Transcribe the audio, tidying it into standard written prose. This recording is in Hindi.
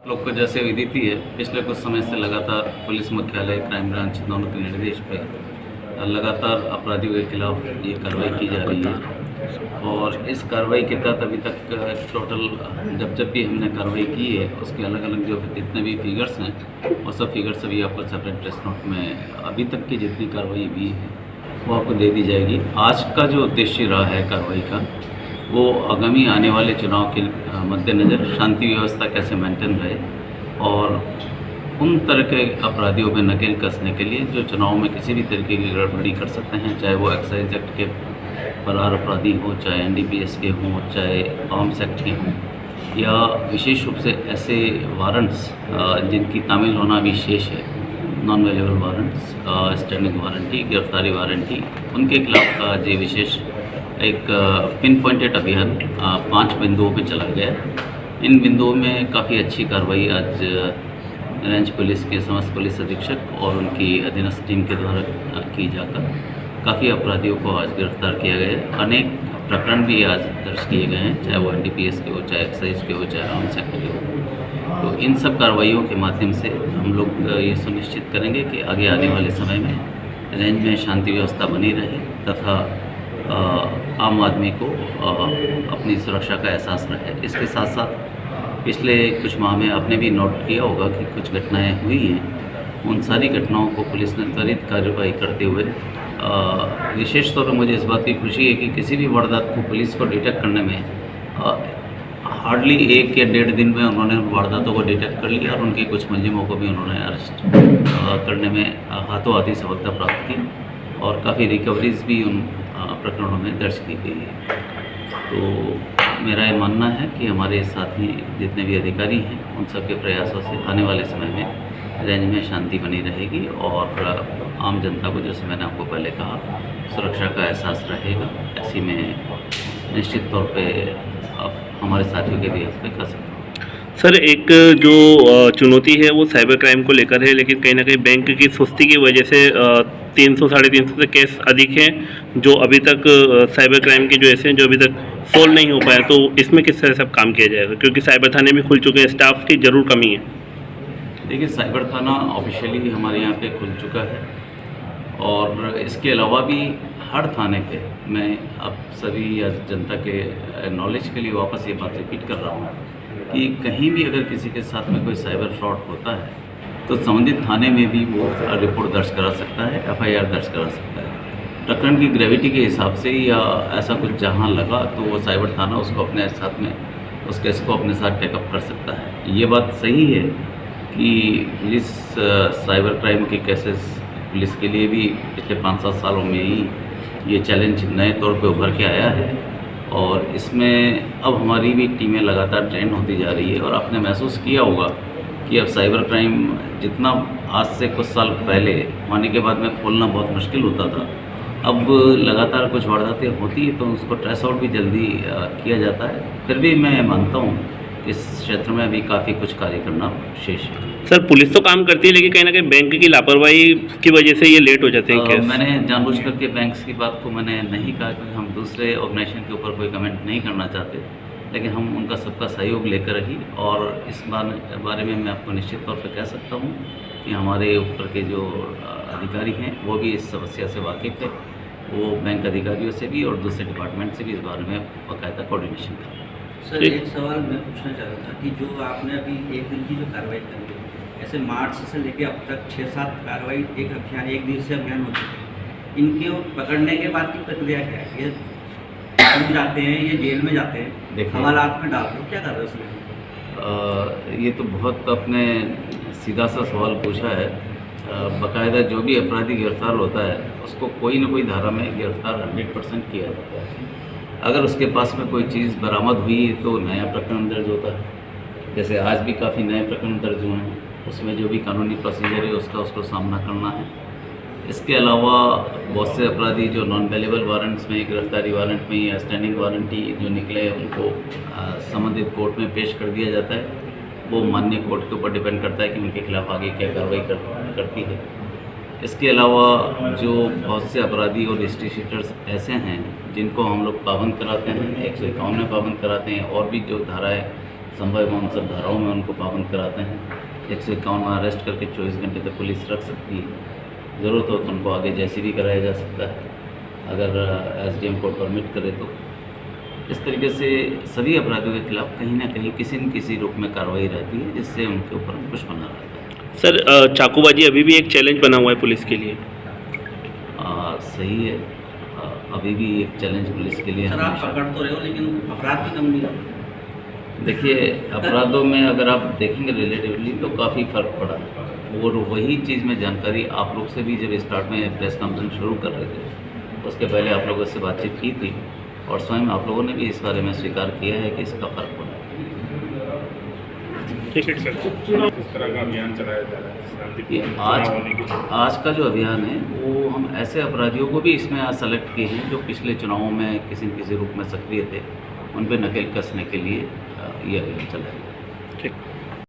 लोग को जैसे विदित ही है, पिछले कुछ समय से लगातार पुलिस मुख्यालय, क्राइम ब्रांच दोनों के निर्देश पे लगातार अपराधियों के खिलाफ ये कार्रवाई की जा रही है। और इस कार्रवाई के तहत अभी तक टोटल जब भी हमने कार्रवाई की है उसके अलग अलग जो जितने भी फिगर्स हैं वो सब फिगर्स अभी आपको सेपरेट प्रेस नोट में अभी तक की जितनी कार्रवाई हुई है वो आपको दे दी जाएगी। आज का जो उद्देश्य रहा है कार्रवाई का वो आगामी आने वाले चुनाव के मद्देनज़र शांति व्यवस्था कैसे मेंटेन रहे और उन तरह के अपराधियों पर नकेल कसने के लिए जो चुनाव में किसी भी तरीके की गड़बड़ी कर सकते हैं, चाहे वो एक्साइज एक्ट के फरार अपराधी हो, चाहे एनडीपीएस के हों, चाहे आर्म्स एक्ट के हों, या विशेष रूप से ऐसे वारंट्स जिनकी तामील होना भी शेष है, non available warrants, standing warranty, गिरफ्तारी वारंटी, उनके खिलाफ का जो विशेष एक पिन पॉइंटेड अभियान 5 बिंदुओं पे चला गया। इन बिंदुओं में काफ़ी अच्छी कार्रवाई आज रेंज पुलिस के समस्त पुलिस अधीक्षक और उनकी अधीनस्थ टीम के द्वारा की जाकर काफ़ी अपराधियों को आज गिरफ्तार किया गया है। अनेक प्रकरण भी आज दर्ज किए गए हैं, चाहे वो एनडीपीएस के हो, चाहे एक्साइज के हो, चाहे आर्म्स एक्ट के हो। तो इन सब कार्रवाइयों के माध्यम से हम लोग ये सुनिश्चित करेंगे कि आगे आने वाले समय में रेंज में शांति व्यवस्था बनी रहे तथा आम आदमी को अपनी सुरक्षा का एहसास रहे। इसके साथ साथ पिछले कुछ माह में आपने भी नोट किया होगा कि कुछ घटनाएं हुई हैं, उन सारी घटनाओं को पुलिस ने त्वरित कार्रवाई करते हुए विशेष तौर पर मुझे इस बात की खुशी है कि किसी भी वारदात को पुलिस को डिटेक्ट करने में हार्डली 1 या 1.5 दिन में उन्होंने वारदातों को डिटेक्ट कर लिया और उनके कुछ मुलजिमों को भी उन्होंने अरेस्ट करने में हाथों हाथी सफलता प्राप्त की और काफ़ी रिकवरीज भी उन प्रकरणों में दर्ज की गई है। तो मेरा ये मानना है कि हमारे साथी जितने भी अधिकारी हैं उन सबके प्रयासों से आने वाले समय में रेंज में शांति बनी रहेगी और आम जनता को, जैसे मैंने आपको पहले कहा, सुरक्षा का एहसास रहेगा। ऐसी में निश्चित तौर पे हमारे साथियों के भी हक पे कर सकते हैं। सर, एक जो चुनौती है वो साइबर क्राइम को लेकर है, लेकिन कहीं ना कहीं बैंक की सुस्ती की वजह से 300 साढ़े 300 से केस अधिक हैं जो अभी तक साइबर क्राइम के जो ऐसे हैं जो अभी तक सोल्व नहीं हो पाए। तो इसमें किस तरह से अब काम किया जाएगा, क्योंकि साइबर थाने भी खुल चुके हैं, स्टाफ की ज़रूर कमी है। देखिए, साइबर थाना ऑफिशियली हमारे यहाँ पे खुल चुका है और इसके अलावा भी हर थाने पे मैं अब सभी जनता के नॉलेज के लिए वापस ये बात रिपीट कर रहा हूँ कि कहीं भी अगर किसी के साथ में कोई साइबर फ्रॉड होता है तो संबंधित थाने में भी वो रिपोर्ट दर्ज करा सकता है, एफआईआर दर्ज करा सकता है। प्रकरण की ग्रेविटी के हिसाब से या ऐसा कुछ जहाँ लगा तो वो साइबर थाना उसको अपने साथ में उस केस को अपने साथ टेकअप कर सकता है। ये बात सही है कि पुलिस साइबर क्राइम के केसेस पुलिस के लिए भी पिछले 5-7 सालों में ही ये चैलेंज नए तौर पे उभर के आया है और इसमें अब हमारी भी टीमें लगातार ट्रेन होती जा रही है और आपने महसूस किया होगा कि अब साइबर क्राइम जितना आज से कुछ साल पहले होने के बाद में खोलना बहुत मुश्किल होता था, अब लगातार कुछ वारदातें होती है तो उसको ट्रेस आउट भी जल्दी किया जाता है। फिर भी मैं मानता हूँ इस क्षेत्र में अभी काफ़ी कुछ कार्य करना शेष है। सर, पुलिस तो काम करती है लेकिन कहीं ना कहीं बैंक की लापरवाही की वजह से ये लेट हो जाते हैं केस। मैंने जानबूझ करके बैंक्स की बात को मैंने नहीं कहा क्योंकि हम दूसरे ऑर्गेनाइजेशन के ऊपर कोई कमेंट नहीं करना चाहते, लेकिन हम उनका सबका सहयोग लेकर ही और इस बारे में मैं आपको निश्चित तौर पर कह सकता हूँ कि हमारे ऊपर के जो अधिकारी हैं वो भी इस समस्या से वाकिफ़ है। वो बैंक अधिकारियों से भी और दूसरे डिपार्टमेंट से भी इस बारे में बाकायदा कोऑर्डिनेशन कर रहे हैं। सर, एक सवाल मैं पूछना चाह रहा था कि जो आपने अभी 1 दिन की जो कार्रवाई करी है, ऐसे मार्च से लेकर अब तक 6-7 कार्रवाई, एक अभियान, 1 दिवसीय अभियान हो चुके हैं। इनके पकड़ने के बाद की प्रक्रिया क्या है? ये हम जाते हैं, ये जेल में जाते हैं, हवालात में डालते हैं, क्या कर रहे हैं उसमें? ये तो बहुत आपने सीधा सा सवाल पूछा है। बाकायदा जो भी अपराधी गिरफ्तार होता है उसको कोई ना कोई धारा में गिरफ्तार 100% किया जाता है। अगर उसके पास में कोई चीज़ बरामद हुई तो नया प्रकरण दर्ज होता है। जैसे आज भी काफ़ी नए प्रकरण दर्ज हुए हैं, उसमें जो भी कानूनी प्रोसीजर है उसको सामना करना है। इसके अलावा बहुत से अपराधी जो नॉन अवेलेबल वारंट्स में, गिरफ्तारी वारंट में या स्टैंडिंग वारंटी जो निकले उनको संबंधित कोर्ट में पेश कर दिया जाता है। वो माननीय कोर्ट के ऊपर डिपेंड करता है कि उनके खिलाफ आगे क्या कार्रवाई करती है। इसके अलावा जो बहुत से अपराधी और रजिस्ट्री शीटर्स ऐसे हैं जिनको हम लोग पाबंद कराते हैं, 151 में पाबंद कराते हैं और भी जो धाराएँ संभव है उन सब धाराओं में उनको पाबंद कराते हैं। 151 में अरेस्ट करके 24 घंटे तक पुलिस रख सकती है। ज़रूरत हो तो उनको आगे जैसे भी कराया जा सकता है, अगर SDM कोर्ट परमिट करे तो। इस तरीके से सभी अपराधियों के खिलाफ कहीं ना कहीं किसी न किसी रूप में कार्रवाई रहती है, जिससे उनके ऊपर अंकुश बना रहता है। सर चाकूबाजी अभी भी एक चैलेंज बना हुआ है पुलिस के लिए। सही है, अभी भी एक चैलेंज पुलिस के लिए सर, आप हमेशा। पकड़ तो रहे हो लेकिन अपराध भी कम नहीं है। देखिए, अपराधों में अगर आप देखेंगे रिलेटिवली तो काफ़ी फ़र्क पड़ा है, और वही चीज़ में जानकारी आप लोग से भी जब स्टार्ट में प्रेस कॉन्फ्रेंस शुरू कर रहे थे, उसके पहले आप लोगों से बातचीत की थी, और स्वयं आप लोगों ने भी इस बारे में स्वीकार किया है कि इसका फ़र्क पड़ा है। ठीक है सर। किस तरह का अभियान चलाया जा रहा है ये शांतिपूर्ण चुनाव होने के लिए? आज का जो अभियान है वो हम ऐसे अपराधियों को भी इसमें सेलेक्ट किए हैं जो पिछले चुनावों में किसी न किसी रूप में सक्रिय थे, उन पर नकेल कसने के लिए ये अभियान चलाया। ठीक।